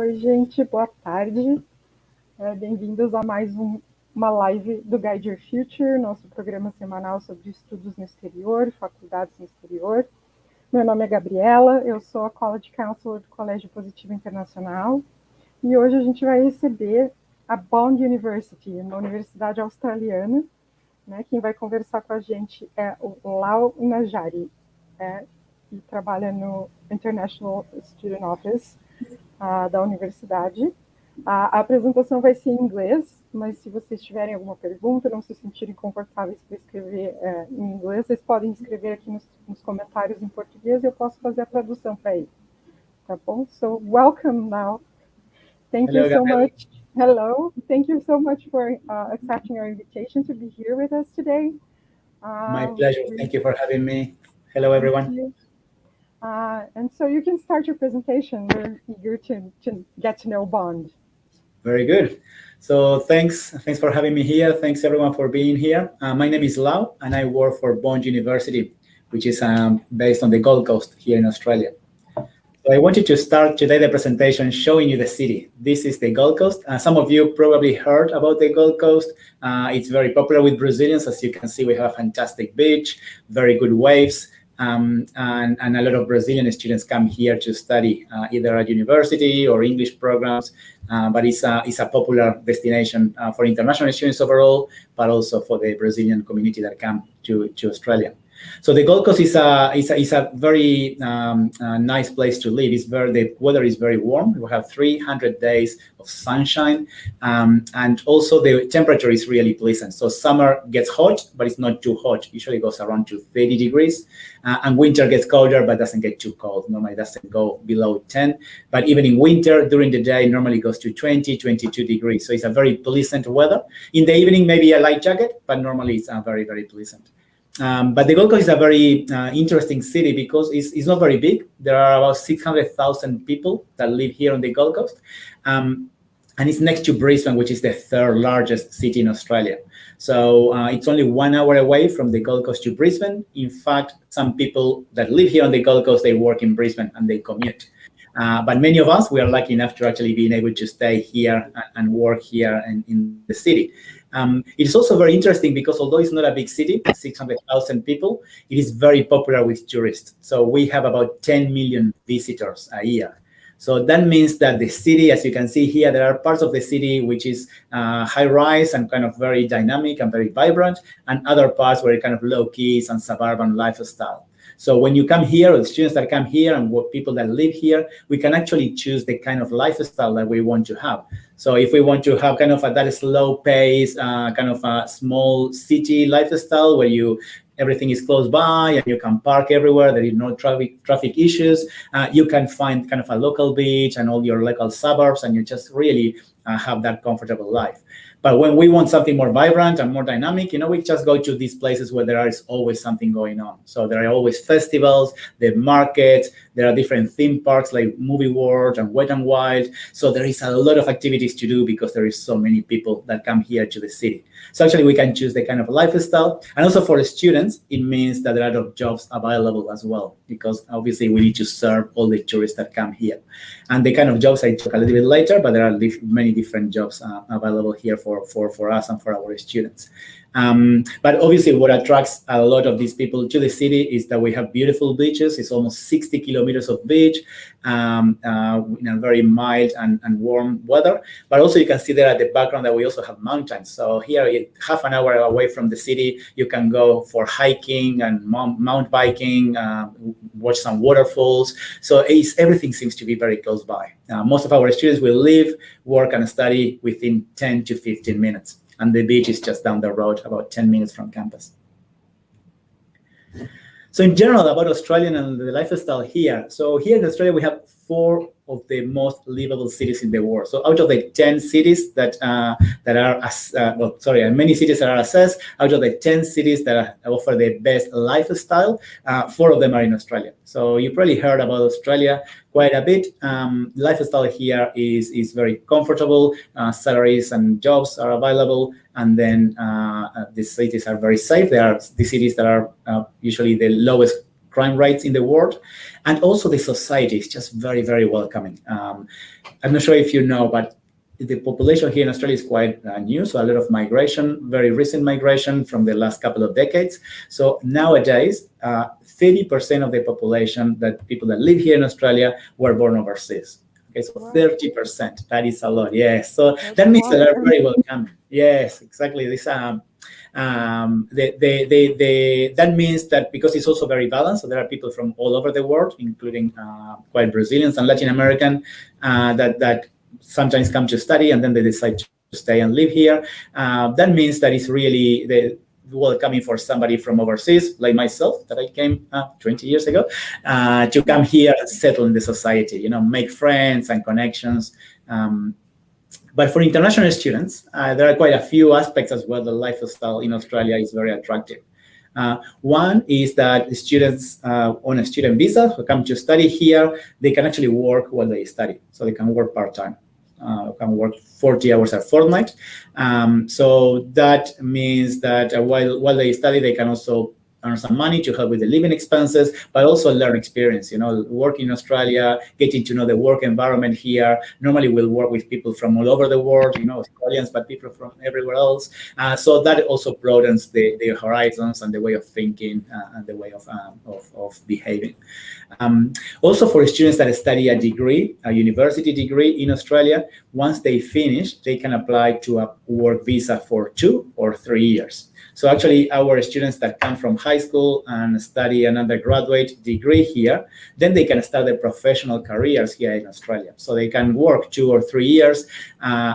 Oi, gente, boa tarde. Bem-vindos a mais uma live do Guide Your Future, nosso programa semanal sobre estudos no exterior, faculdades no exterior. Meu nome é Gabriela, eu sou a College Counselor do Colégio Positivo International e hoje a gente vai receber a Bond University, uma universidade australiana, né? Quem vai conversar com a gente é o Lau Najari, que trabalha no International Student Office da universidade. A apresentação vai ser em inglês, mas se vocês tiverem alguma pergunta, não se sentirem confortáveis para escrever em inglês, vocês podem escrever aqui nos comentários em português e eu posso fazer a tradução para ele. Tá bom? So, welcome now. Thank you so much. Hello. Thank you so much for accepting our invitation to be here with us today. My pleasure. Thank you for having me. Hello, everyone. And so you can start your presentation. We're eager to get to know Bond. Very good. So thanks for having me here. Thanks everyone for being here. My name is Lau, and I work for Bond University, which is based on the Gold Coast here in Australia. So I wanted to start today the presentation showing you the city. This is the Gold Coast. Some of you probably heard about the Gold Coast. It's very popular with Brazilians. As you can see, we have a fantastic beach, very good waves. And a lot of Brazilian students come here to study either at university or English programs, but it's a popular destination for international students overall, but also for the Brazilian community that come to Australia. So the Gold Coast is a very nice place to live. The weather is very warm. We have 300 days of sunshine, and also the temperature is really pleasant. So summer gets hot, but it's not too hot. Usually goes around to 30 degrees, and winter gets colder, but doesn't get too cold. Normally doesn't go below 10, but even in winter, during the day, normally goes to 20, 22 degrees. So it's a very pleasant weather. In the evening, maybe a light jacket, but normally it's very, very pleasant. But the Gold Coast is a very interesting city because it's not very big. There are about 600,000 people that live here on the Gold Coast. And it's next to Brisbane, which is the third largest city in Australia. So it's only 1 hour away from the Gold Coast to Brisbane. In fact, some people that live here on the Gold Coast, they work in Brisbane and they commute. But many of us, we are lucky enough to actually being able to stay here and work here in the city. It is also very interesting because although it's not a big city, 600,000 people, it is very popular with tourists. So we have about 10 million visitors a year. So that means that the city, as you can see here, there are parts of the city which is high-rise and kind of very dynamic and very vibrant, and other parts where it kind of low-key and suburban lifestyle. So when you come here, or the students that come here and people that live here, we can actually choose the kind of lifestyle that we want to have. So if we want to have kind of that slow pace, kind of a small city lifestyle where everything is close by and you can park everywhere, there is no traffic issues, you can find kind of a local beach and all your local suburbs, and you just really have that comfortable life. But when we want something more vibrant and more dynamic, we just go to these places where there is always something going on. So there are always festivals, the markets, there are different theme parks like Movie World and Wet n Wild. So there is a lot of activities to do because there is so many people that come here to the city. So actually we can choose the kind of lifestyle. And also for the students, it means that there are a lot of jobs available as well, because obviously we need to serve all the tourists that come here. And the kind of jobs I talk a little bit later, but there are many different jobs available here for us and for our students. But obviously what attracts a lot of these people to the city is that we have beautiful beaches. It's almost 60 kilometers of beach in a very mild and warm weather. But also you can see there at the background that we also have mountains. So here, half an hour away from the city, you can go for hiking and mountain biking, watch some waterfalls. So everything seems to be very close by. Most of our students will live, work, and study within 10 to 15 minutes. And the beach is just down the road, about 10 minutes from campus. So in general, about Australia and the lifestyle here. So here in Australia, we have 4 of the most livable cities in the world. So out of the 10 cities that are, many cities that are assessed, out of the 10 cities that offer the best lifestyle, 4 of them are in Australia. So you probably heard about Australia quite a bit. Lifestyle here is very comfortable. Salaries and jobs are available. And then the cities are very safe. They are the cities that are usually the lowest crime rates in the world. And also the society is just very, very welcoming. I'm not sure if you know, but the population here in Australia is quite new, so a lot of migration, very recent migration from the last couple of decades. So nowadays, 30% of the population, that people that live here in Australia, were born overseas. Okay, so 30%, that is a lot. Yes, so that means that they're very welcoming. Yes, exactly. This that means that because it's also very balanced, so there are people from all over the world, including quite Brazilians and Latin American, that sometimes come to study and then they decide to stay and live here. That means that it's really welcoming for somebody from overseas, like myself, that I came 20 years ago, to come here and settle in the society, make friends and connections. But for international students, there are quite a few aspects as well. The lifestyle in Australia is very attractive. One is that students on a student visa who come to study here, they can actually work while they study. So they can work part-time, can work 40 hours a fortnight. So that means that while they study, they can also earn some money to help with the living expenses, but also learn experience, working in Australia, getting to know the work environment here. Normally we'll work with people from all over the world, Australians, but people from everywhere else. So that also broadens their horizons and the way of thinking and the way of behaving. Also for students that study a degree, a university degree in Australia, once they finish, they can apply to a work visa for 2 or 3 years. So actually, our students that come from high school and study an undergraduate degree here, then they can start their professional careers here in Australia. So they can work 2 or 3 years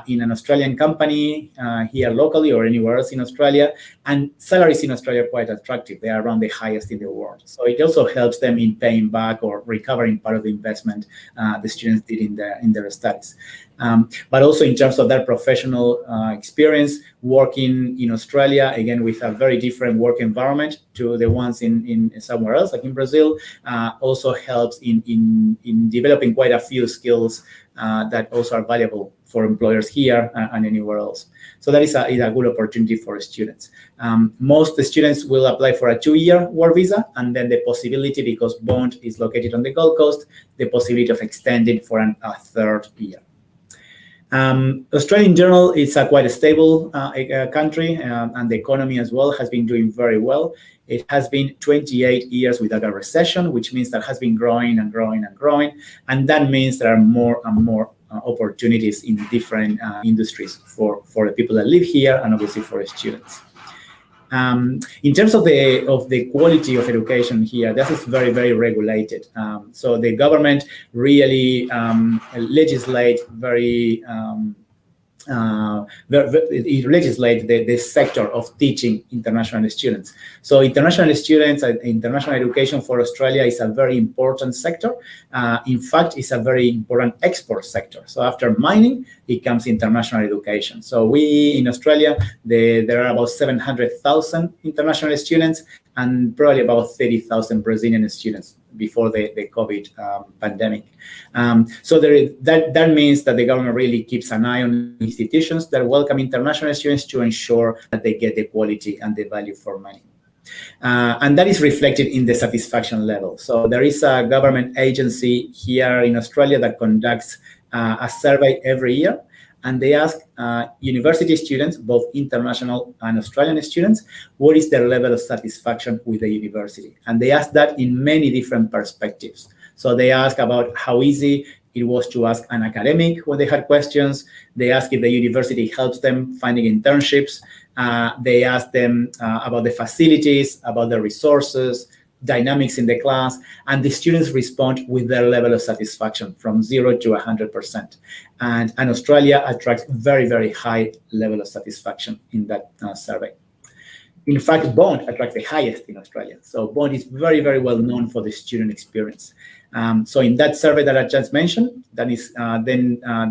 in an Australian company here locally or anywhere else in Australia. And salaries in Australia are quite attractive. They are around the highest in the world. So it also helps them in paying back or recovering part of the investment the students did in their studies. But also in terms of their professional experience, working in Australia, again, with a very different work environment to the ones in somewhere else, like in Brazil, also helps in developing quite a few skills that also are valuable for employers here and anywhere else. So that is a good opportunity for students. Most students will apply for a 2-year work visa, and then the possibility, because Bond is located on the Gold Coast, the possibility of extending for a 3rd year. Australia in general is quite a stable country, and the economy as well has been doing very well. It has been 28 years without a recession, which means that has been growing and growing and growing. And that means there are more and more opportunities in different industries for the people that live here and obviously for students. In terms of the quality of education here, this is very, very regulated. So the government really legislate the sector of teaching international students. So international students and international education for Australia is a very important sector. In fact, it's a very important export sector. So after mining, it comes international education. So we in Australia, there are about 700,000 international students and probably about 30,000 Brazilian students before the COVID pandemic. So that means that the government really keeps an eye on institutions that welcome international students to ensure that they get the quality and the value for money. And that is reflected in the satisfaction level. So there is a government agency here in Australia that conducts a survey every year, and they ask university students, both international and Australian students, what is their level of satisfaction with the university. And they ask that in many different perspectives. So they ask about how easy it was to ask an academic when they had questions. They ask if the university helps them finding internships. They ask them about the facilities, about the resources, dynamics in the class, and the students respond with their level of satisfaction from 0 to 100%. And Australia attracts very, very high level of satisfaction in that survey. In fact, Bond attracts the highest in Australia. So Bond is very, very well known for the student experience. So in that survey that I just mentioned, that is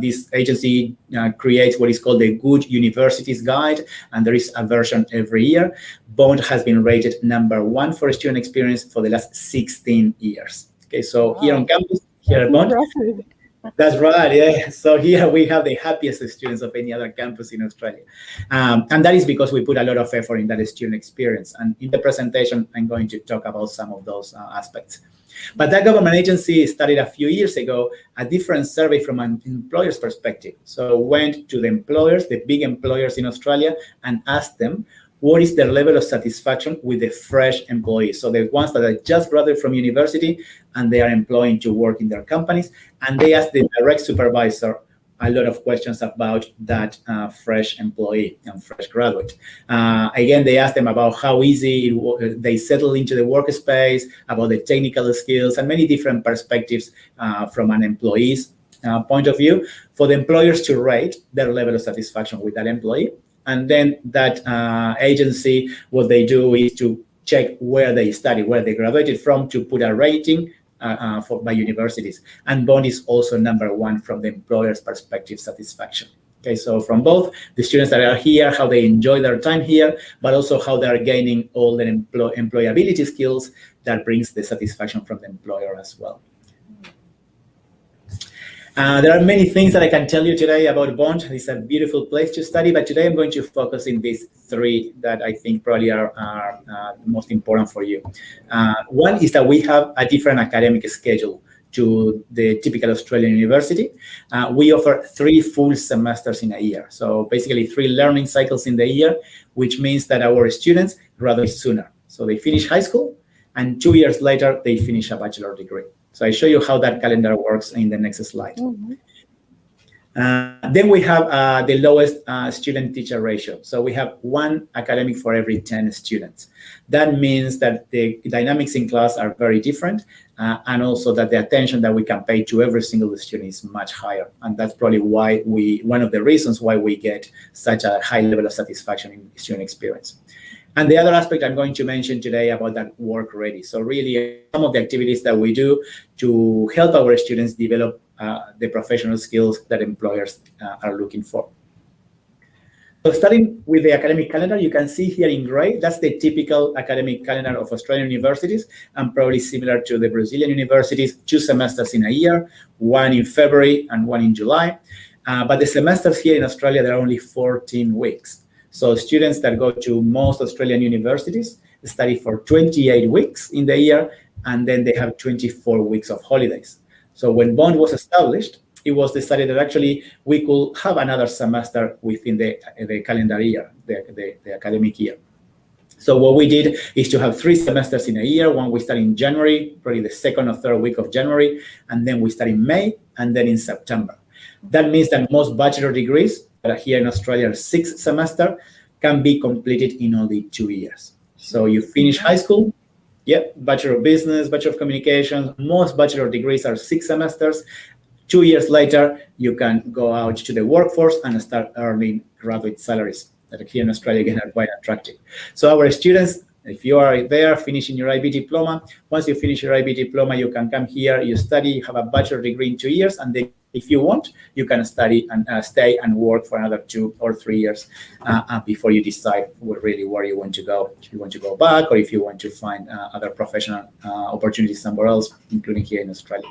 this agency creates what is called the Good Universities Guide, and there is a version every year. Bond has been rated #1 for student experience for the last 16 years. Okay, so wow. Here on campus, here at Bond, That's right, yeah. So here we have the happiest students of any other campus in Australia. And that is because we put a lot of effort in that student experience. And in the presentation, I'm going to talk about some of those aspects. But that government agency started a few years ago a different survey from an employer's perspective. So went to the employers, the big employers in Australia, and asked them, what is their level of satisfaction with the fresh employees? So the ones that are just graduated from university and they are employed to work in their companies. And they asked the direct supervisor a lot of questions about that fresh employee and fresh graduate. Again, they asked them about how easy they settle into the workspace, about the technical skills, and many different perspectives from an employee's point of view for the employers to rate their level of satisfaction with that employee. And then that agency, what they do is to check where they study, where they graduated from, to put a rating by universities. And Bond is also #1 from the employer's perspective satisfaction. Okay, so from both the students that are here, how they enjoy their time here, but also how they are gaining all the employability skills that brings the satisfaction from the employer as well. There are many things that I can tell you today about Bond. It's a beautiful place to study, but today I'm going to focus in these 3 that I think probably are most important for you. One is that we have a different academic schedule to the typical Australian university. We offer 3 full semesters in a year. So basically 3 learning cycles in the year, which means that our students graduate sooner. So they finish high school, and 2 years later, they finish a bachelor degree. So I show you how that calendar works in the next slide. Mm-hmm. Then we have the lowest student-teacher ratio. So we have 1 academic for every 10 students. That means that the dynamics in class are very different, and also that the attention that we can pay to every single student is much higher. And that's probably why one of the reasons why we get such a high level of satisfaction in student experience. And the other aspect I'm going to mention today about that work ready. So really some of the activities that we do to help our students develop the professional skills that employers are looking for. So starting with the academic calendar, you can see here in gray, that's the typical academic calendar of Australian universities, and probably similar to the Brazilian universities, 2 semesters in a year, 1 in February and 1 in July. But the semesters here in Australia, there are only 14 weeks. So students that go to most Australian universities study for 28 weeks in the year, and then they have 24 weeks of holidays. So when Bond was established, it was decided that actually we could have another semester within the calendar year, the academic year. So what we did is to have 3 semesters in a year. One we start in January, probably the 2nd or 3rd week of January, and then we start in May, and then in September. That means that most bachelor degrees that are here in Australia are 6 semesters, can be completed in only 2 years. So you finish high school, Bachelor of Business, Bachelor of Communications, most bachelor degrees are 6 semesters. 2 years later, you can go out to the workforce and start earning graduate salaries that here in Australia again are quite attractive. So our students, if you are there finishing your IB diploma, once you finish your IB diploma, you can come here, you study, you have a bachelor degree in 2 years, and then if you want, you can study and stay and work for another 2 or 3 years before you decide really where you want to go. If you want to go back, or if you want to find other professional opportunities somewhere else, including here in Australia.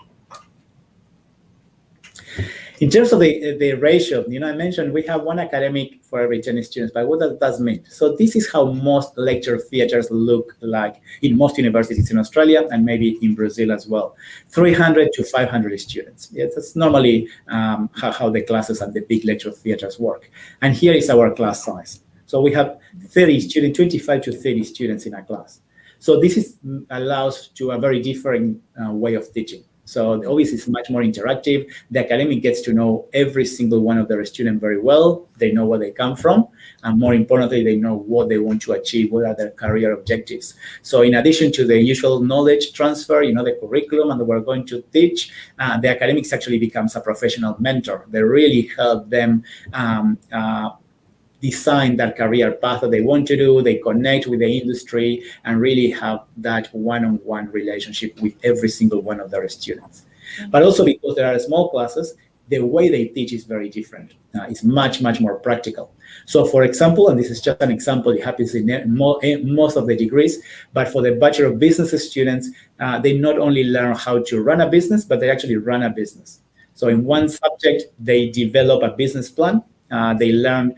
In terms of the ratio, I mentioned we have 1 academic for every 10 students, but what does that mean? So this is how most lecture theaters look like in most universities in Australia and maybe in Brazil as well. 300 to 500 students. Yes, that's normally how the classes at the big lecture theaters work. And here is our class size. So we have 30 students, 25 to 30 students in a class. So this allows to a very different way of teaching. So obviously it's much more interactive. The academic gets to know every single one of their students very well. They know where they come from. And more importantly, they know what they want to achieve, what are their career objectives. So in addition to the usual knowledge transfer, the curriculum and we're going to teach, the academics actually becomes a professional mentor. They really help them design that career path that they want to do. They connect with the industry and really have that one-on-one relationship with every single one of their students. But also because there are small classes, the way they teach is very different. It's much, much more practical. So for example, and this is just an example, it happens in most of the degrees, but for the Bachelor of Business students, they not only learn how to run a business, but they actually run a business. So in one subject, they develop a business plan. They learn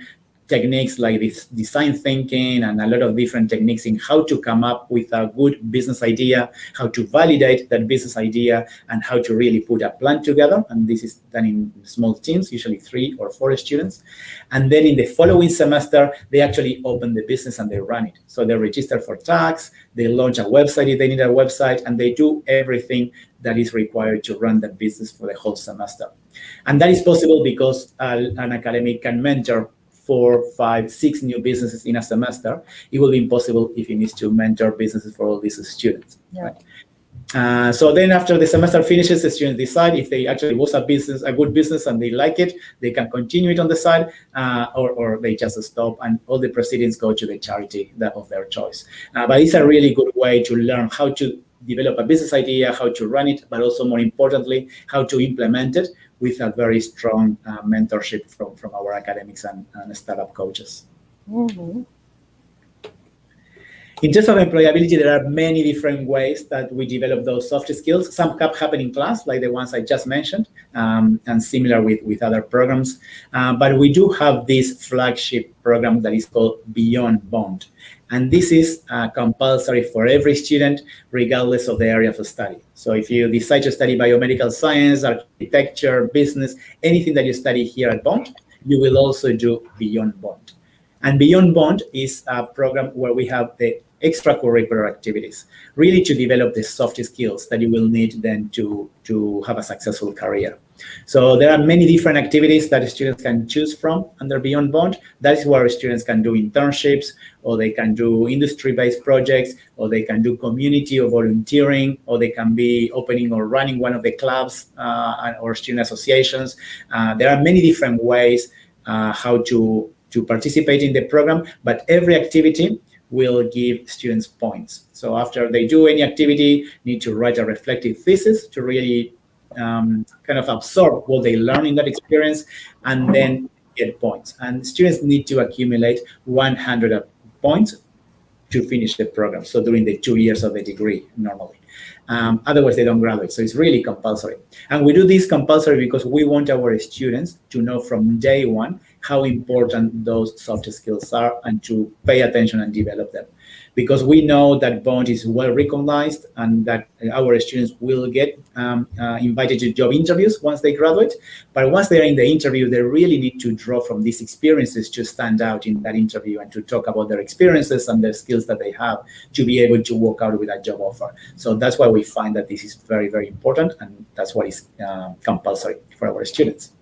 techniques like this design thinking and a lot of different techniques in how to come up with a good business idea, how to validate that business idea, and how to really put a plan together. And this is done in small teams, usually 3 or 4 students. And then in the following semester, they actually open the business and they run it. So they register for tax, they launch a website if they need a website, and they do everything that is required to run that business for the whole semester. And that is possible because an academic can mentor 4, 5, 6 new businesses in a semester. It will be impossible if he needs to mentor businesses for all these students. Yeah. Right? So then after the semester finishes, the students decide if they actually was a good business and they like it, they can continue it on the side, or they just stop and all the proceedings go to the charity of their choice. But it's a really good way to learn how to develop a business idea, how to run it, but also more importantly, how to implement it with a very strong mentorship from our academics and startup coaches. Mm-hmm. In terms of employability, there are many different ways that we develop those soft skills. Some happen in class, like the ones I just mentioned, and similar with other programs. But we do have this flagship program that is called Beyond Bond. And this is compulsory for every student, regardless of the area of study. So if you decide to study biomedical science, architecture, business, anything that you study here at Bond, you will also do Beyond Bond. And Beyond Bond is a program where we have the extracurricular activities, really to develop the soft skills that you will need then to have a successful career. So there are many different activities that students can choose from under Beyond Bond. That is where students can do internships, or they can do industry-based projects, or they can do community or volunteering, or they can be opening or running one of the clubs or student associations. There are many different ways how to participate in the program, but every activity will give students points. So after they do any activity, need to write a reflective thesis to really kind of absorb what they learn in that experience, and then get points. And students need to accumulate 100 points to finish the program. So during the 2 years of the degree, normally. Otherwise, they don't graduate. So it's really compulsory. And we do this compulsory because we want our students to know from day one how important those soft skills are and to pay attention and develop them. Because we know that Bond is well recognized and that our students will get invited to job interviews once they graduate. But once they're in the interview, they really need to draw from these experiences to stand out in that interview and to talk about their experiences and the skills that they have to be able to walk out with a job offer. So that's why we find that this is very, very important, and that's why it's compulsory for our students.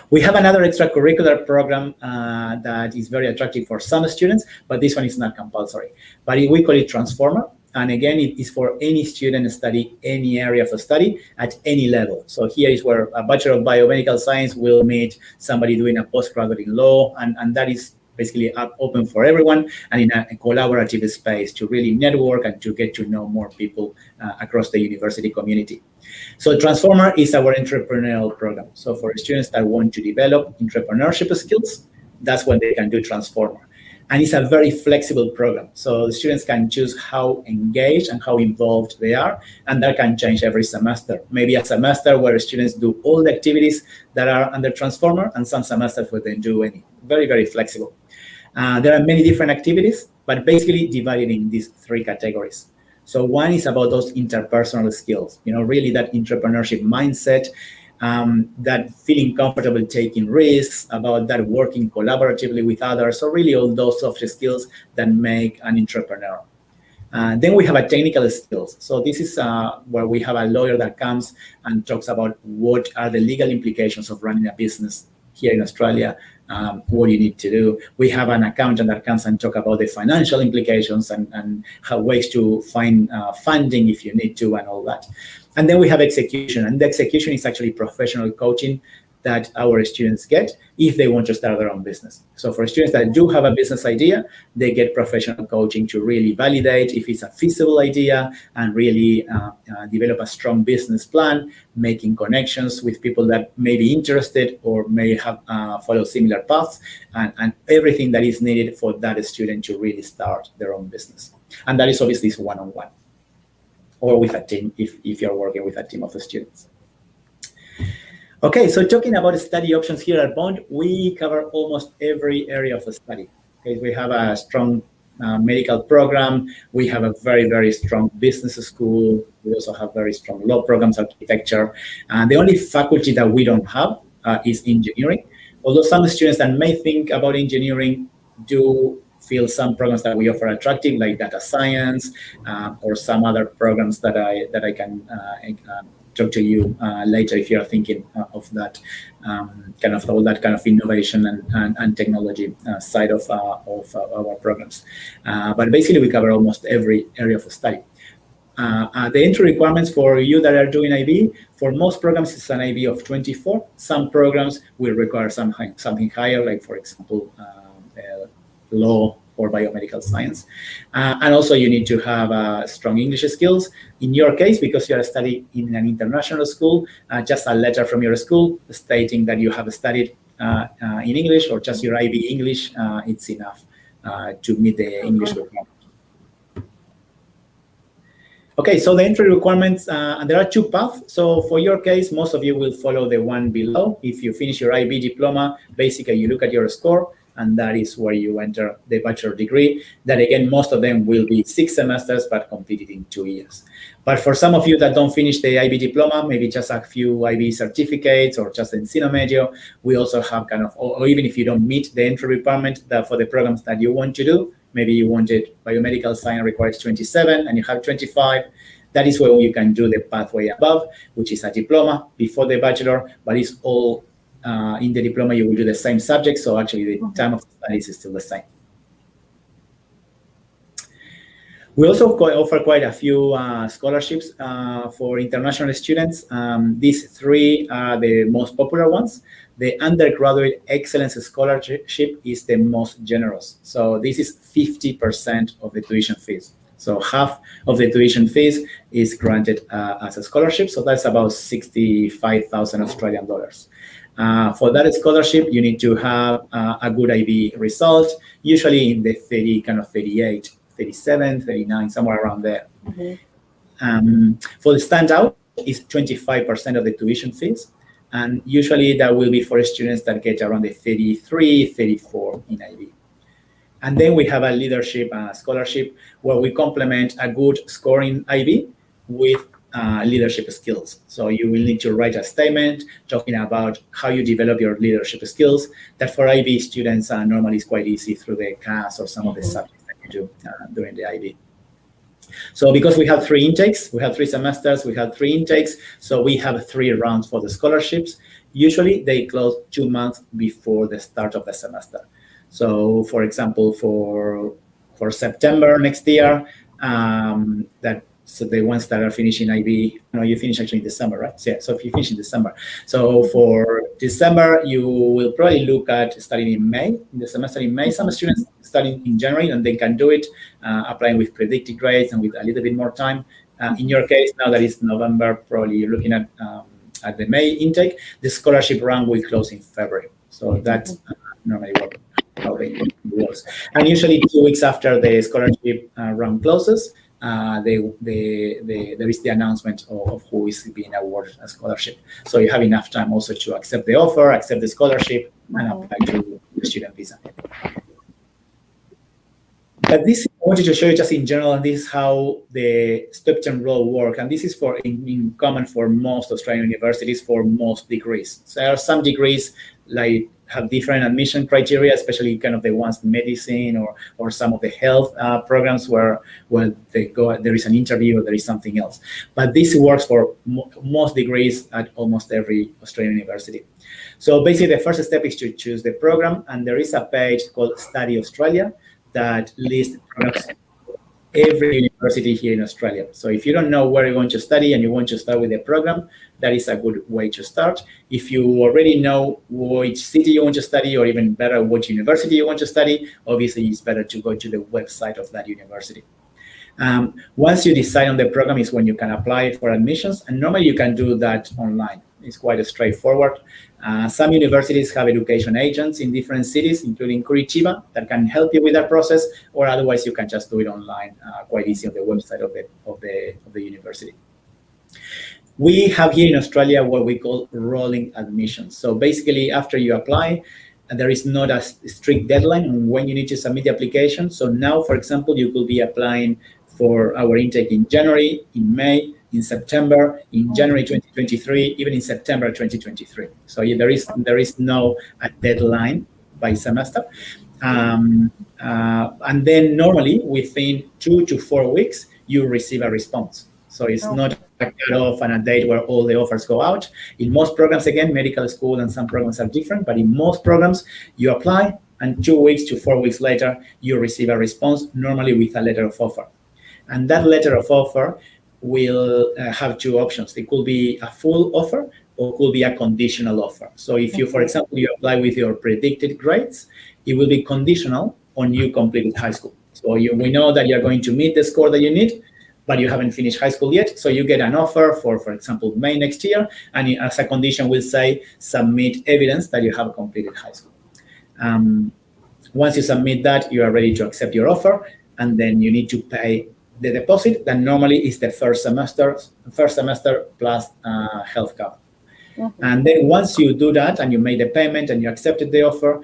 We have another extracurricular program that is very attractive for some students, but this one is not compulsory. But we call it Transformer. And again, it is for any student study any area of study at any level. So here is where a Bachelor of Biomedical Science will meet somebody doing a postgraduate in law, and that is basically open for everyone and in a collaborative space to really network and to get to know more people across the university community. So Transformer is our entrepreneurial program. So for students that want to develop entrepreneurship skills, that's when they can do Transformer. And it's a very flexible program. So the students can choose how engaged and how involved they are, and that can change every semester. Maybe a semester where students do all the activities that are under Transformer, and some semesters where they do any. Very, very flexible. There are many different activities, but basically divided in these 3 categories. So one is about those interpersonal skills, really that entrepreneurship mindset, that feeling comfortable taking risks, about that working collaboratively with others. So really all those soft skills that make an entrepreneur. Then we have a technical skills. So this is where we have a lawyer that comes and talks about what are the legal implications of running a business here in Australia, what you need to do. We have an accountant that comes and talk about the financial implications and how ways to find funding if you need to and all that. And then we have execution, and the execution is actually professional coaching that our students get if they want to start their own business. So for students that do have a business idea, they get professional coaching to really validate if it's a feasible idea and really develop a strong business plan, making connections with people that may be interested or may have follow similar paths, and everything that is needed for that student to really start their own business. And that is obviously one-on-one or with a team if you're working with a team of students. Okay, so talking about study options here at Bond, we cover almost every area of the study. Okay, we have a strong medical program. We have a very, very strong business school. We also have very strong law programs, architecture. And the only faculty that we don't have is engineering. Although some students that may think about engineering do feel some programs that we offer attractive, like data science, or some other programs that I can talk to you later if you're thinking of that kind of all that kind of innovation and technology side of our programs. But basically, we cover almost every area of the study. The entry requirements for you that are doing IB, for most programs, it's an IB of 24. Some programs will require something higher, like, for example, law or biomedical science. And also you need to have strong English skills. In your case, because you are studying in an international school, just a letter from your school stating that you have studied in English or just your IB English, it's enough to meet the English requirement. Okay, so the entry requirements, and there are two paths. So for your case, most of you will follow the one below. If you finish your IB diploma, basically you look at your score, and that is where you enter the bachelor degree. That again, most of them will be 6 semesters, but completed in 2 years. But for some of you that don't finish the IB diploma, maybe just a few IB certificates or just ensino medio, we also have kind of, or even if you don't meet the entry requirement that for the programs that you want to do, maybe you wanted biomedical science requires 27 and you have 25, that is where you can do the pathway above, which is a diploma before the bachelor, but it's all in the diploma, you will do the same subject. So actually the time of studies is still the same. We also offer quite a few scholarships for international students. These 3 are the most popular ones. The Undergraduate Excellence Scholarship is the most generous. So this is 50% of the tuition fees. So half of the tuition fees is granted as a scholarship. So that's about 65,000 Australian dollars. For that scholarship, you need to have a good IB result, usually in the 30, kind of 38, 37, 39, somewhere around there. For the standout, is 25% of the tuition fees. And usually that will be for students that get around the 33, 34 in IB. And then we have a leadership scholarship where we complement a good score in IB with leadership skills. So you will need to write a statement talking about how you develop your leadership skills. That for IB students normally is quite easy through the CAS or some of the subjects that you do during the IB. So because we have 3 intakes, we have 3 semesters, we have 3 intakes, so we have 3 rounds for the scholarships. Usually they close 2 months before the start of the semester. So for example, for September next year, so the ones that are finishing IB, no, you finish actually in December, right? So, yeah, so if you finish in December. So for December, you will probably look at studying in May, in the semester in May. Some students studying in January, and they can do it, applying with predicted grades and with a little bit more time. In your case, now that it's November, probably you're looking at the May intake. The scholarship round will close in February. So that's normally how it works. And usually 2 weeks after the scholarship round closes, there is the announcement of who is being awarded a scholarship. So you have enough time also to accept the offer, accept the scholarship, and apply to the student visa. But this, I wanted to show you just in general, and this is how the step roll work. And this is in common for most Australian universities for most degrees. So there are some degrees like have different admission criteria, especially kind of the ones in medicine or some of the health programs where they go, there is an interview or there is something else. But this works for most degrees at almost every Australian university. So basically the first step is to choose the program, and there is a page called Study Australia that lists programs every university here in Australia. So if you don't know where you're going to study and you want to start with a program, that is a good way to start. If you already know which city you want to study, or even better, which university you want to study, obviously it's better to go to the website of that university. Once you decide on the program is when you can apply for admissions, and normally you can do that online. It's quite straightforward. Some universities have education agents in different cities, including Curitiba, that can help you with that process, or otherwise you can just do it online, quite easy on the website of the university. We have here in Australia what we call rolling admissions. So basically, after you apply, there is not a strict deadline on when you need to submit the application. So now, for example, you could be applying for our intake in January, in May, in September, in January 2023, even in September 2023. So there is no deadline by semester. And then normally within 2 to 4 weeks, you receive a response. So it's not a cut-off and a date where all the offers go out. In most programs, again, medical school and some programs are different, but in most programs, you apply and 2 weeks to 4 weeks later, you receive a response, normally with a letter of offer. And that letter of offer will have two options. It could be a full offer or could be a conditional offer. So if you, for example, you apply with your predicted grades, it will be conditional on you completing high school. So we know that you're going to meet the score that you need, but you haven't finished high school yet. So you get an offer for example, May next year, and as a condition will say, submit evidence that you have completed high school. Once you submit that, you are ready to accept your offer, and then you need to pay the deposit that normally is the first semester plus health cover. And then once you do that and you made the payment and you accepted the offer,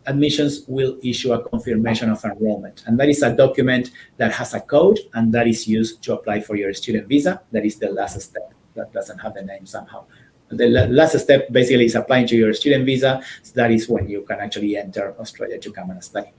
admissions will issue a confirmation of enrollment. And that is a document that has a code, and that is used to apply for your student visa. That is the last step. That doesn't have the name somehow. The last step basically is applying to your student visa. So that is when you can actually enter Australia to come and study.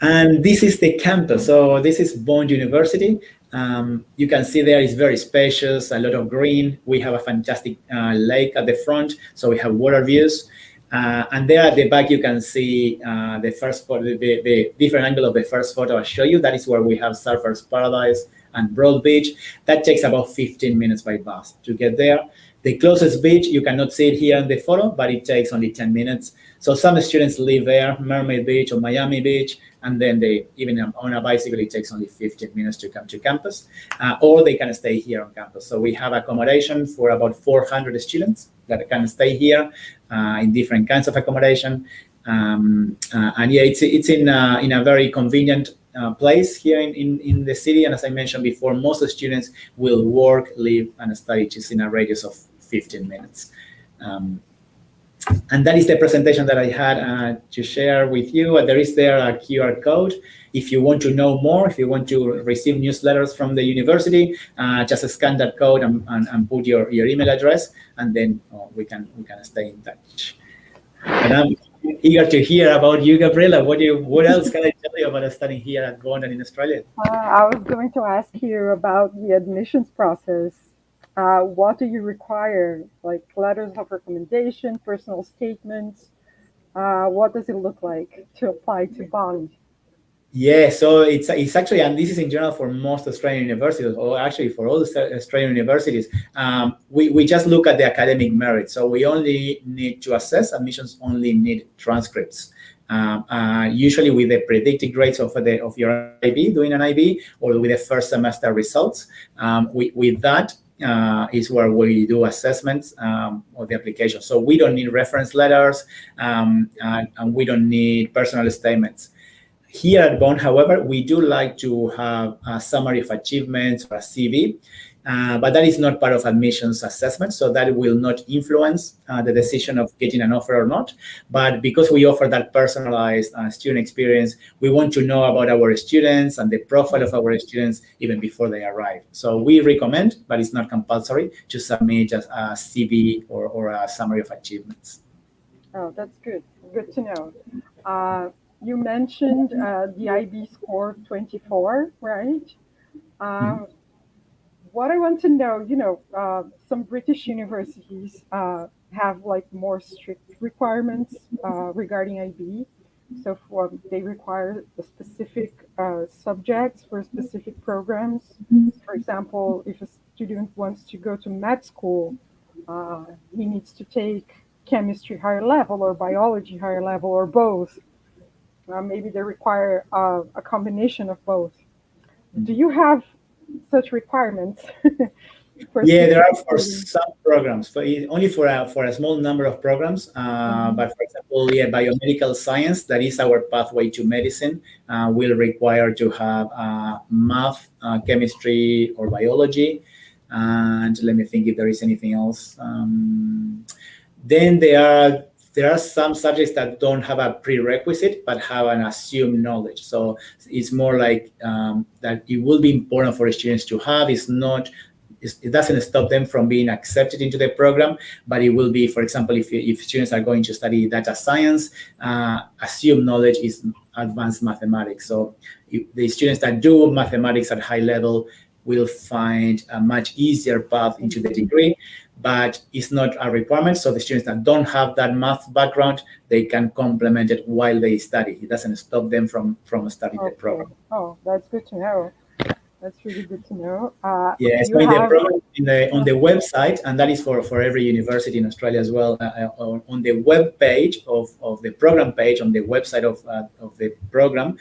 And this is the campus. So this is Bond University. You can see there is very spacious, a lot of green. We have a fantastic lake at the front, so we have water views. And there at the back, you can see the first photo, the different angle of the first photo I show you. That is where we have Surfers Paradise and Broad Beach. That takes about 15 minutes by bus to get there. The closest beach, you cannot see it here in the photo, but it takes only 10 minutes. So some students live there, Mermaid Beach or Miami Beach, and then they, even on a bicycle, it takes only 15 minutes to come to campus, or they can stay here on campus. So we have accommodation for about 400 students that can stay here in different kinds of accommodation. And yeah, it's in a very convenient place here in the city. And as I mentioned before, most of the students will work, live, and study just in a radius of 15 minutes. And that is the presentation that I had to share with you. There is there a QR code. If you want to know more, if you want to receive newsletters from the university, just scan that code and put your email address, and then we can stay in touch. And I'm eager to hear about you, Gabriela. What else can I tell you about studying here at Bond and in Australia? I was going to ask you about the admissions process. What do you require? Like letters of recommendation, personal statements? What does it look like to apply to Bond? Yeah, so it's actually, and this is in general for most Australian universities, or actually for all Australian universities, we just look at the academic merit. So we only need to assess, admissions only need transcripts. Usually with the predicted grades of your IB, doing an IB, or with the first semester results. With that is where we do assessments of the application. So we don't need reference letters, and we don't need personal statements. Here at Bond, however, we do like to have a summary of achievements or a CV, but that is not part of admissions assessment, so that will not influence the decision of getting an offer or not. But because we offer that personalized student experience, we want to know about our students and the profile of our students even before they arrive. So we recommend, but it's not compulsory, to submit a CV or a summary of achievements. Oh, that's good. Good to know. You mentioned the IB score 24, right? What I want to know, some British universities have like more strict requirements regarding IB. So they require the specific subjects for specific programs. For example, if a student wants to go to med school, he needs to take chemistry higher level or biology higher level or both. Maybe they require a combination of both. Do you have such requirements? Yeah, there are for some programs, only for a small number of programs. But for example, biomedical science, that is our pathway to medicine, will require to have math, chemistry, or biology. And let me think if there is anything else. Then there are some subjects that don't have a prerequisite but have an assumed knowledge. So it's more like that it will be important for students to have. It doesn't stop them from being accepted into the program, but it will be, for example, if students are going to study data science, assumed knowledge is advanced mathematics. So the students that do mathematics at high level will find a much easier path into the degree, but it's not a requirement. So the students that don't have that math background, they can complement it while they study. It doesn't stop them from studying the program. Oh, that's good to know. That's really good to know. Yes, so in the program on the website, and that is for every university in Australia as well. On the web page of the program page, on the website of the program,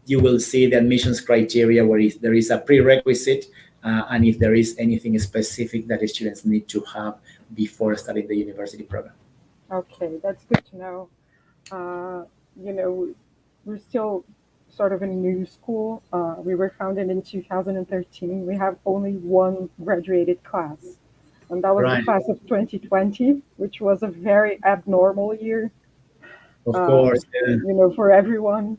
you will see the admissions criteria where there is a prerequisite, and if there is anything specific that the students need to have before studying the university program. Okay, that's good to know. We're still sort of a new school. We were founded in 2013. We have only one graduated class, and that was the class of 2020, which was a very abnormal year. Of course, for everyone.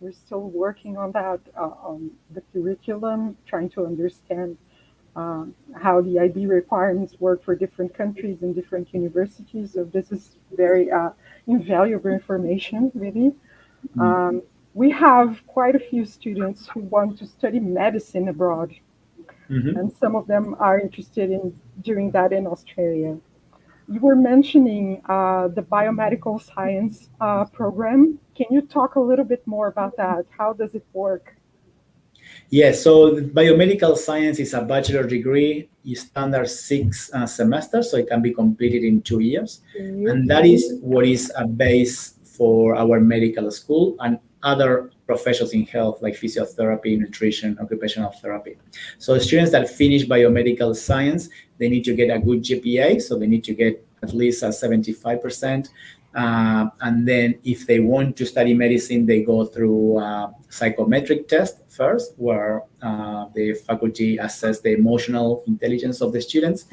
We're still working on that, on the curriculum, trying to understand how the IB requirements work for different countries and different universities. So this is very invaluable information, really. We have quite a few students who want to study medicine abroad, and some of them are interested in doing that in Australia. You were mentioning the biomedical science program. Can you talk a little bit more about that? How does it work? Yes, so biomedical science is a bachelor degree, standard 6 semesters, so it can be completed in 2 years. And that is what is a base for our medical school and other professions in health like physiotherapy, nutrition, occupational therapy. So students that finish biomedical science, they need to get a good GPA, so they need to get at least a 75%. And then if they want to study medicine, they go through a psychometric test first, where the faculty assess the emotional intelligence of the students.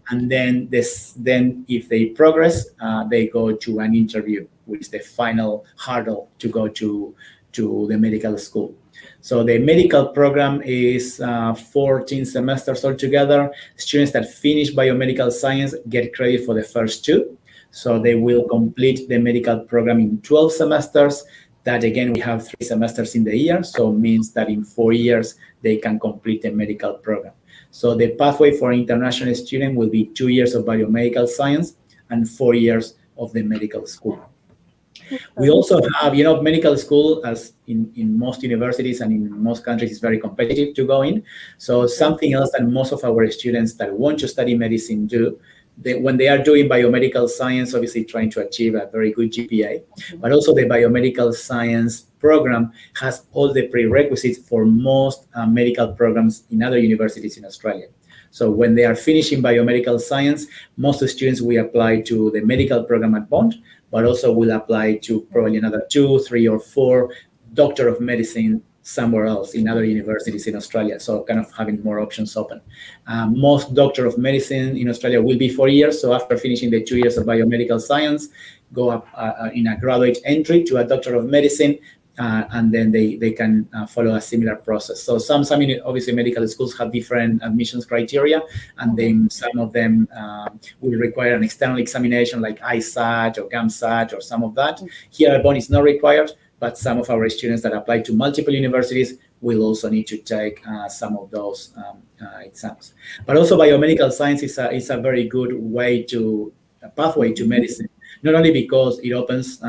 And then if they progress, they go to an interview, which is the final hurdle to go to the medical school. So the medical program is 14 semesters altogether. Students that finish biomedical science get credit for the first 2. So they will complete the medical program in 12 semesters. That again, we have 3 semesters in the year. So it means that in 4 years, they can complete the medical program. So the pathway for international student will be 2 years of biomedical science and 4 years of the medical school. We also have, medical school, as in most universities and in most countries, is very competitive to go in. So something else that most of our students that want to study medicine do, when they are doing biomedical science, obviously trying to achieve a very good GPA, but also the biomedical science program has all the prerequisites for most medical programs in other universities in Australia. So when they are finishing biomedical science, most of the students will apply to the medical program at Bond, but also will apply to probably another 2, 3, or 4 Doctor of Medicine somewhere else in other universities in Australia. So kind of having more options open. Most Doctor of Medicine in Australia will be 4 years. So after finishing the 2 years of biomedical science, go up in a graduate entry to a Doctor of Medicine, and then they can follow a similar process. So some obviously medical schools have different admissions criteria, and then some of them will require an external examination like ISAT or GAMSAT or some of that. Here at Bonn is not required, but some of our students that apply to multiple universities will also need to take some of those exams. But also biomedical science is a very good pathway to medicine. Not only because it opens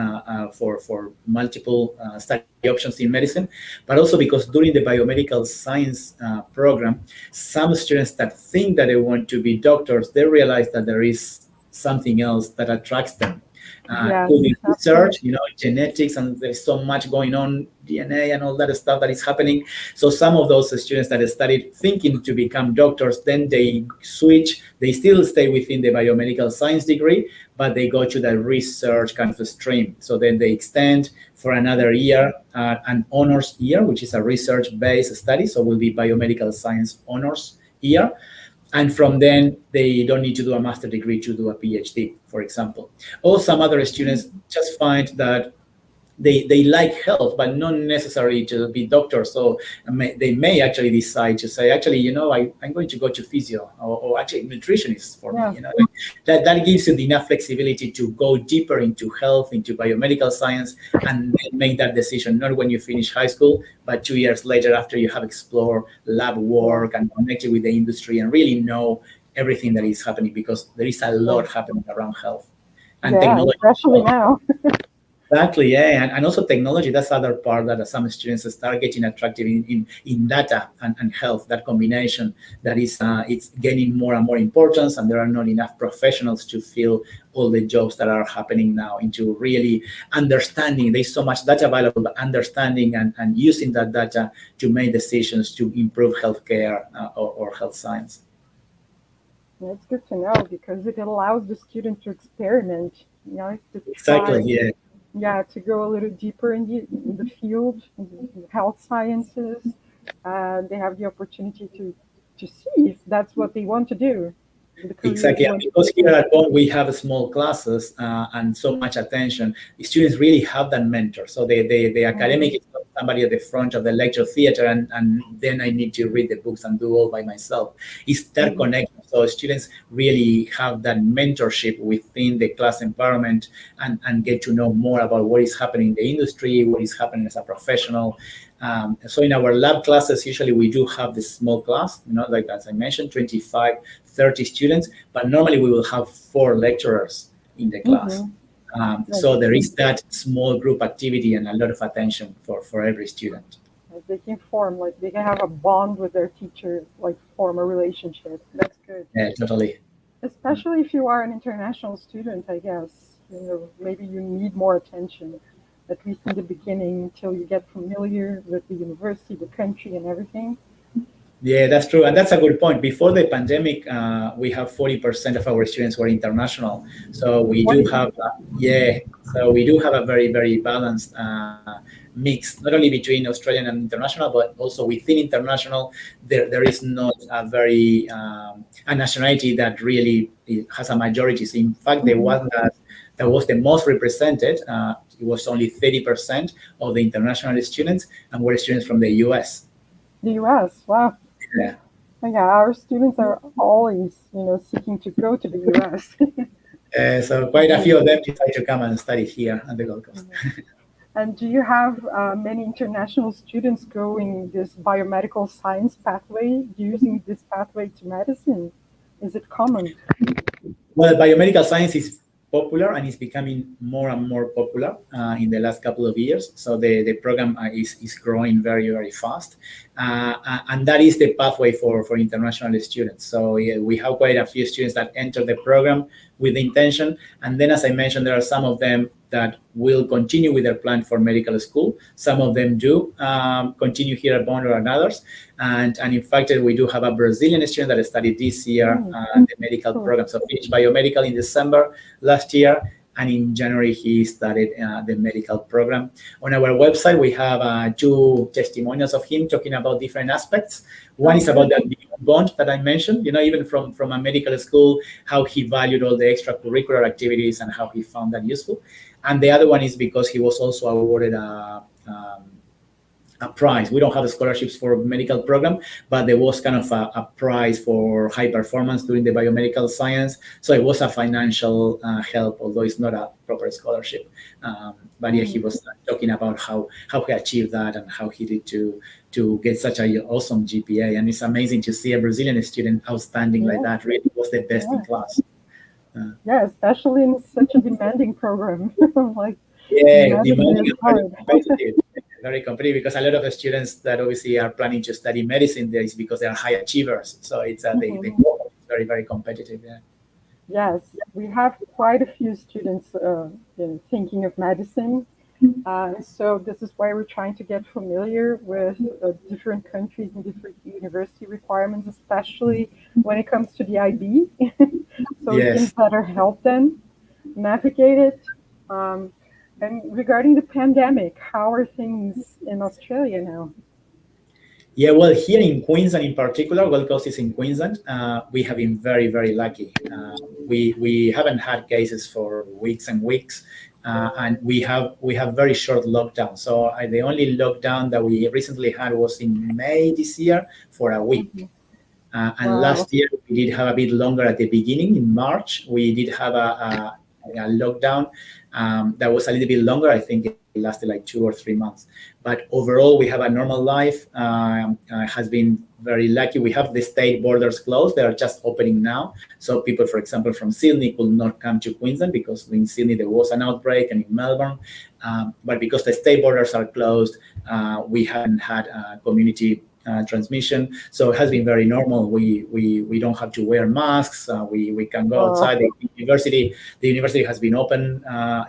for multiple study options in medicine, but also because during the biomedical science program, some students that think that they want to be doctors, they realize that there is something else that attracts them. Could be research, genetics, and there's so much going on, DNA and all that stuff that is happening. So some of those students that studied thinking to become doctors, then they switch. They still stay within the biomedical science degree, but they go to the research kind of stream. So then they extend for another year, an honors year, which is a research-based study. So will be biomedical science honors year. And from then, they don't need to do a master degree to do a PhD, for example. Or some other students just find that they like health, but not necessarily to be doctors. So they may actually decide to say, actually, I'm going to go to physio, or actually nutritionist for me. That gives you enough flexibility to go deeper into health, into biomedical science, and then make that decision, not when you finish high school, but 2 years later after you have explored lab work and connected with the industry and really know everything that is happening, because there is a lot happening around health and technology. Especially now. Exactly, yeah, and also technology. That's the other part that some students start getting attracted in data and health. That combination that is it's gaining more and more importance, and there are not enough professionals to fill all the jobs that are happening now. Into really understanding, there's so much data available, but understanding and using that data to make decisions to improve healthcare or health science. It's good to know, because it allows the student to experiment. Exactly, yeah. Yeah, to go a little deeper in the field, in the health sciences. They have the opportunity to see if that's what they want to do. Exactly, because here at home we have small classes and so much attention. The students really have that mentor. So the academic is not somebody at the front of the lecture theater, and then I need to read the books and do all by myself. It's that connection. So students really have that mentorship within the class environment and get to know more about what is happening in the industry, what is happening as a professional. So in our lab classes, usually we do have this small class, like as I mentioned, 25, 30 students, but normally we will have 4 lecturers in the class. So there is that small group activity and a lot of attention for every student. They can they can have a bond with their teacher, form a relationship. That's good. Yeah, totally. Especially if you are an international student, I guess. Maybe you need more attention, at least in the beginning, until you get familiar with the university, the country, and everything. Yeah, that's true. And that's a good point. Before the pandemic, we have 40% of our students were international. So we do have, a very, very balanced mix, not only between Australian and international, but also within international. There is not a very a nationality that really has a majority. So in fact, the one that was the most represented, it was only 30% of the international students, and were students from the US. The US, wow. Yeah. Our students are always, seeking to go to the US. So quite a few of them decide to come and study here at the Gold Coast. And do you have many international students going this biomedical science pathway, using this pathway to medicine? Is it common? Well, biomedical science is popular, and it's becoming more and more popular in the last couple of years. So the program is growing very, very fast. And that is the pathway for international students. So we have quite a few students that enter the program with the intention. And then, as I mentioned, there are some of them that will continue with their plan for medical school. Some of them do continue here at Bond and others. And in fact, we do have a Brazilian student that studied this year the medical program. So finished biomedical in December last year. And in January, he started the medical program. On our website, we have 2 testimonials of him talking about different aspects. One is about the bond that I mentioned, even from a medical school, how he valued all the extracurricular activities and how he found that useful. And the other one is because he was also awarded a prize. We don't have scholarships for medical program, but there was kind of a prize for high performance during the biomedical science. So it was a financial help, although it's not a proper scholarship. But yeah, he was talking about how he achieved that and how he did to get such an awesome GPA. And it's amazing to see a Brazilian student outstanding like that. Really was the best in class. Especially in such a demanding program. Demanding and very competitive. Very competitive, because a lot of the students that obviously are planning to study medicine there is because they are high achievers. So it's they go very, very competitive. Yes, we have quite a few students thinking of medicine. So this is why we're trying to get familiar with different countries and different university requirements, especially when it comes to the IB, so we can Yes. better help them navigate it. Um, and regarding the pandemic, how are things in Australia now? Yeah, well, here in Queensland in particular, Gold Coast is in Queensland. We have been very, very lucky. We haven't had cases for weeks and weeks, and we have very short lockdown. So the only lockdown that we recently had was in May this year for a week. Mhm. And Wow. last year we did have a bit longer at the beginning. In March, we did have a lockdown that was a little bit longer. I think it lasted like 2 or 3 months. But overall, we have a normal life. Has been very lucky. We have the state borders closed. They are just opening now. So people, for example, from Sydney could not come to Queensland because in Sydney there was an outbreak, and in Melbourne. But because the state borders are closed, we haven't had community transmission. So it has been very normal. We don't have to wear masks. We can go outside. The university has been open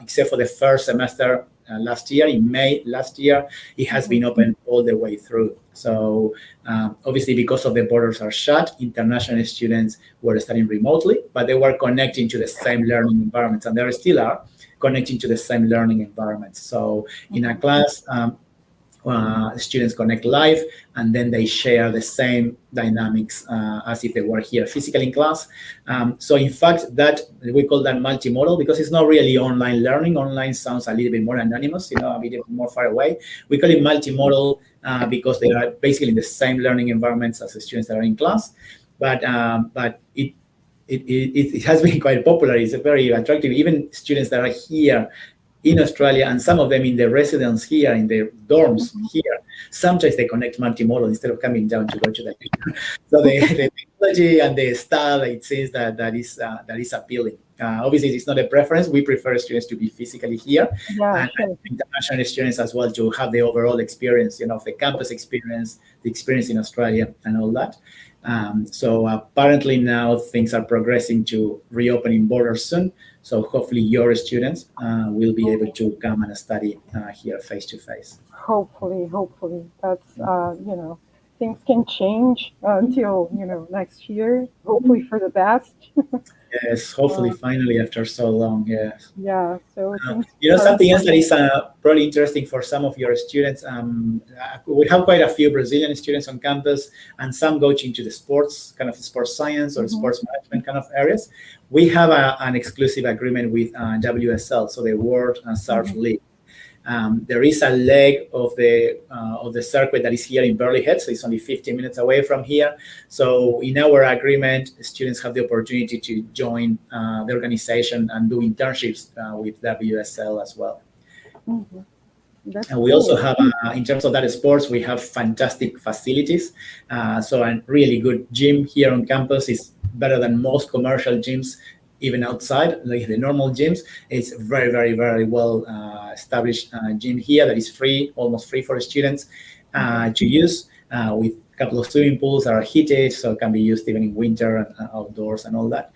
except for the first semester last year, in May last year. It has been open all the way through. So obviously, because of the borders are shut, international students were studying remotely, but they were connecting to the same learning environments, and they still are connecting to the same learning environments. So in a class, students connect live, and then they share the same dynamics as if they were here physically in class. So in fact, that we call that multimodal because it's not really online learning. Online sounds a little bit more anonymous, a bit more far away. We call it multimodal because they are basically in the same learning environments as the students that are in class. But it has been quite popular. It's very attractive. Even students that are here in Australia, and some of them in the residence here, in the dorms here, sometimes they connect multimodal instead of coming down to go to the so the technology and the style, it seems that is appealing. Obviously, it's not a preference. We prefer students to be physically here, Yeah, and sure. international students as well to have the overall experience, the campus experience, the experience in Australia, and all that. So apparently now things are progressing to reopening borders soon. So hopefully your students will be able to come and study here face to face. Hopefully, that's things can change until next year. Hopefully for the best. Yes, hopefully uh, finally after so long. Yes. yeah, so things are Something else that improving. is probably interesting for some of your students. We have quite a few Brazilian students on campus, and some go into the sports, kind of sports science or Mhm. sports management kind of areas. We have an exclusive agreement with WSL, so the World Surf Mhm. League. There is a leg of the circuit that is here in Burley Head, so it's only 15 minutes away from here. So in our agreement, students have the opportunity to join the organization and do internships with WSL as well. Mhm. That's And we also cool. have, in terms of that sports, we have fantastic facilities. So a really good gym here on campus is better than most commercial gyms, even outside, like the normal gyms. It's very, very, very well established gym here that is free, almost free for students Mhm. to use, with a couple of swimming pools that are heated, so it can be used even in winter and outdoors and all that.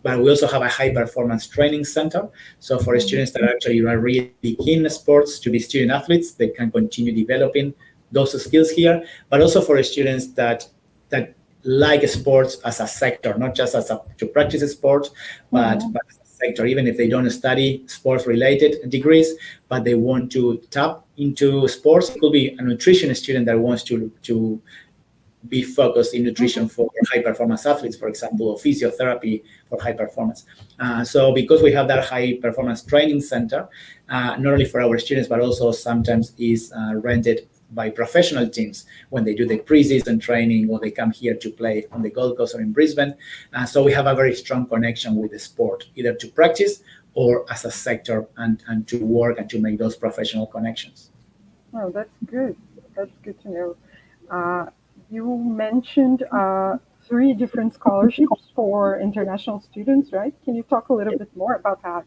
But we also have a high performance training center. So for Mhm. students that actually are really keen in sports to be student athletes, they can continue developing those skills here. But also for students that like sports as a sector, not just to practice sports, Mhm. but as a sector. Even if they don't study sports related degrees, but they want to tap into sports, it could be a nutrition student that wants to be focused in nutrition Mhm. for high performance athletes, for example, or physiotherapy for high performance. So because we have that high performance training center, not only for our students, but also sometimes is rented by professional teams when they do the preseason training or they come here to play on the Gold Coast or in Brisbane. So we have a very strong connection with the sport, either to practice or as a sector, and to work and to make those professional connections. Oh, that's good. That's good to know. Uh, you mentioned three different scholarships for international students, right? Can you talk a little bit more about that?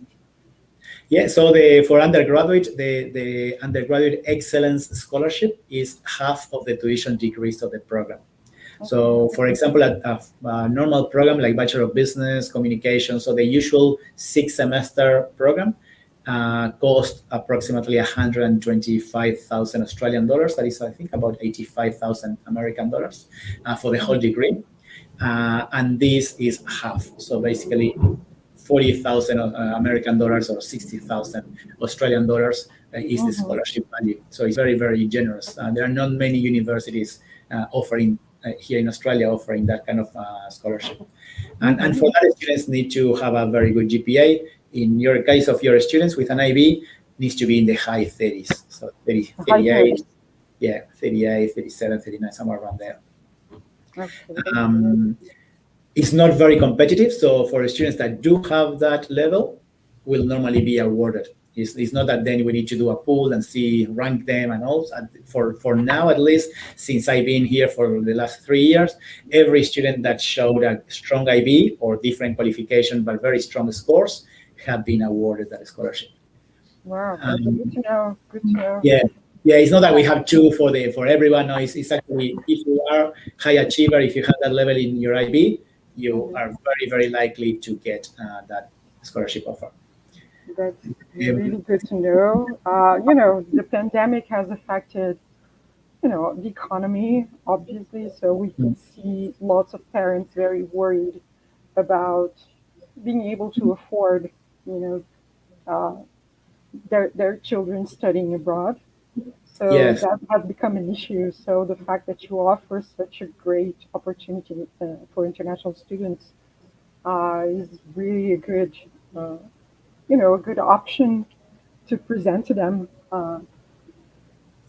Yeah, so for undergraduate, the undergraduate excellence scholarship is half of the tuition decrease of the program. So, for example, a normal program like Bachelor of Business, Communication, so the usual 6-semester program cost approximately 125,000 Australian dollars. That is, I think, about 85,000 American dollars for the whole degree. And this is half. So basically, 40,000 American dollars or 60,000 Australian dollars is the scholarship value. So it's very, very generous. There are not many universities offering here in Australia offering that kind of scholarship. And for that, students need to have a very good GPA. In your case of your students with an IB, needs to be in the high 30s. So 38, 38, 37, 39, somewhere around there. It's not very competitive, so for students that do have that level, will normally be awarded. It's not that then we need to do a pool and rank them and all. For now, at least, since I've been here for the last 3 years, every student that showed a strong IB or different qualification but very strong scores have been awarded that scholarship. Wow, that's good to know. Good to know. Yeah, it's not that we have two for everyone. No, it's actually, if you are high achiever, if you have that level in your IB, you are very, very likely to get that scholarship offer. That's really good to know. The pandemic has affected, the economy, obviously. So we can see lots of parents very worried about being able to afford, their children studying abroad. So that has become an issue. So the fact that you offer such a great opportunity for international students is really a good, a good option to present to them.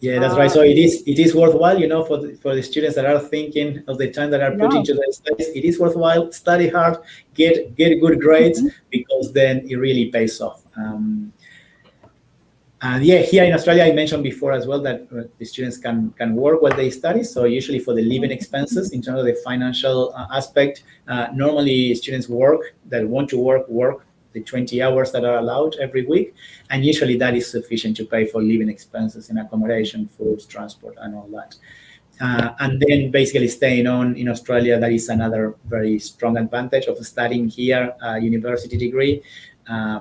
Yeah, that's right. So it is worthwhile, for the students that are thinking of the time that are put into their studies. It is worthwhile. Study hard, get good grades, because then it really pays off. And here in Australia, I mentioned before as well that the students can work while they study. So usually for the living expenses, in terms of the financial aspect, normally students that want to work the 20 hours that are allowed every week. And usually that is sufficient to pay for living expenses in accommodation, food, transport, and all that. And then basically staying on in Australia, that is another very strong advantage of studying here a university degree.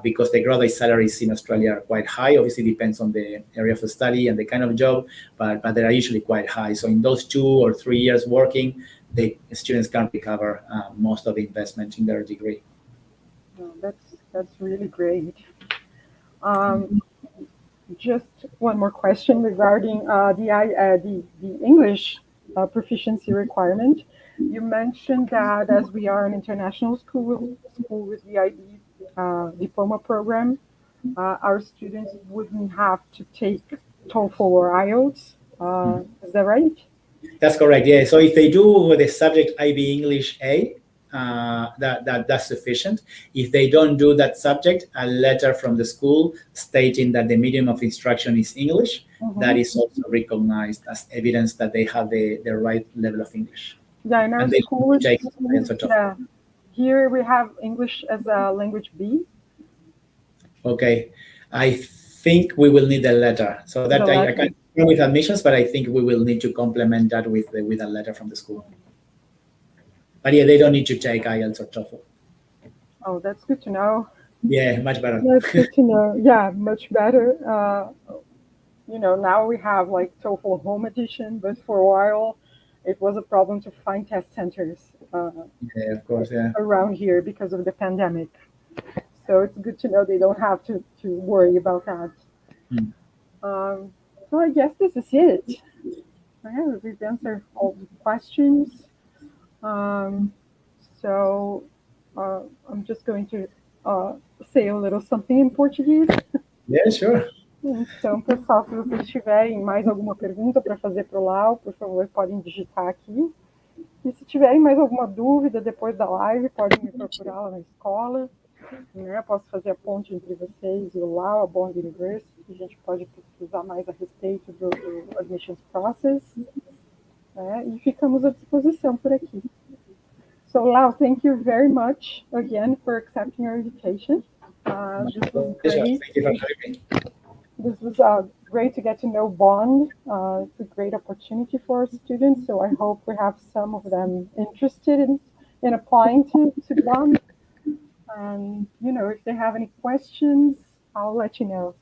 Because the graduate salaries in Australia are quite high. Obviously, depends on the area of the study and the kind of job, but they are usually quite high. So in those 2 or 3 years working, the students can recover most of the investment in their degree. Oh, that's really great. Just one more question regarding the English proficiency requirement. You mentioned that as we are an international school with the IB diploma program, our students wouldn't have to take TOEFL or IELTS. Is that right? That's correct. Yeah. So if they do the subject IB English A, that's sufficient. If they don't do that subject, a letter from the school stating that the medium of instruction is English, that is also recognized as evidence that they have the right level of English. Yeah, in our school, here we have English as a language B. Okay, I think we will need a letter. So that I can't go with admissions, but I think we will need to complement that with a letter from the school. But yeah, they don't need to take IELTS or TOEFL. Oh, that's good to know. Yeah, much better. That's good to know. Yeah, much better. Now we have like TOEFL Home Edition, but for a while it was a problem to find test centers of course, around here because of the pandemic. So it's good to know they don't have to worry about that. So I guess this is it. We've answered all the questions. So I'm just going to say a little something in Portuguese. Yeah, sure. Então, pessoal, se vocês tiverem mais alguma pergunta para fazer para o Lau, por favor, podem digitar aqui. E se tiverem mais alguma dúvida depois da live, podem me procurar lá na escola. Eu posso fazer a ponte entre vocês e o Lau, a Bond University. A gente pode pesquisar mais a respeito do admissions process. E ficamos à disposição por aqui. So, Lau, thank you very much again for accepting our invitation. This was great. Thank you for having me. This was great to get to know Bond. It's a great opportunity for students, so I hope we have some of them interested in applying to Bond. And, if they have any questions, I'll let you know.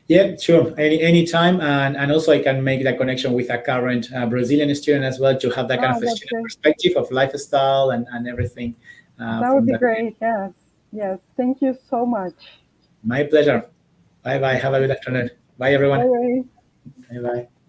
Yeah, sure. Any time, and also I can make that connection with a current Brazilian student as well to have that kind of a student perspective of lifestyle and everything. That would be great. Yes. Thank you so much. My pleasure. Bye bye. Have a good afternoon. Bye everyone. Bye. Bye bye.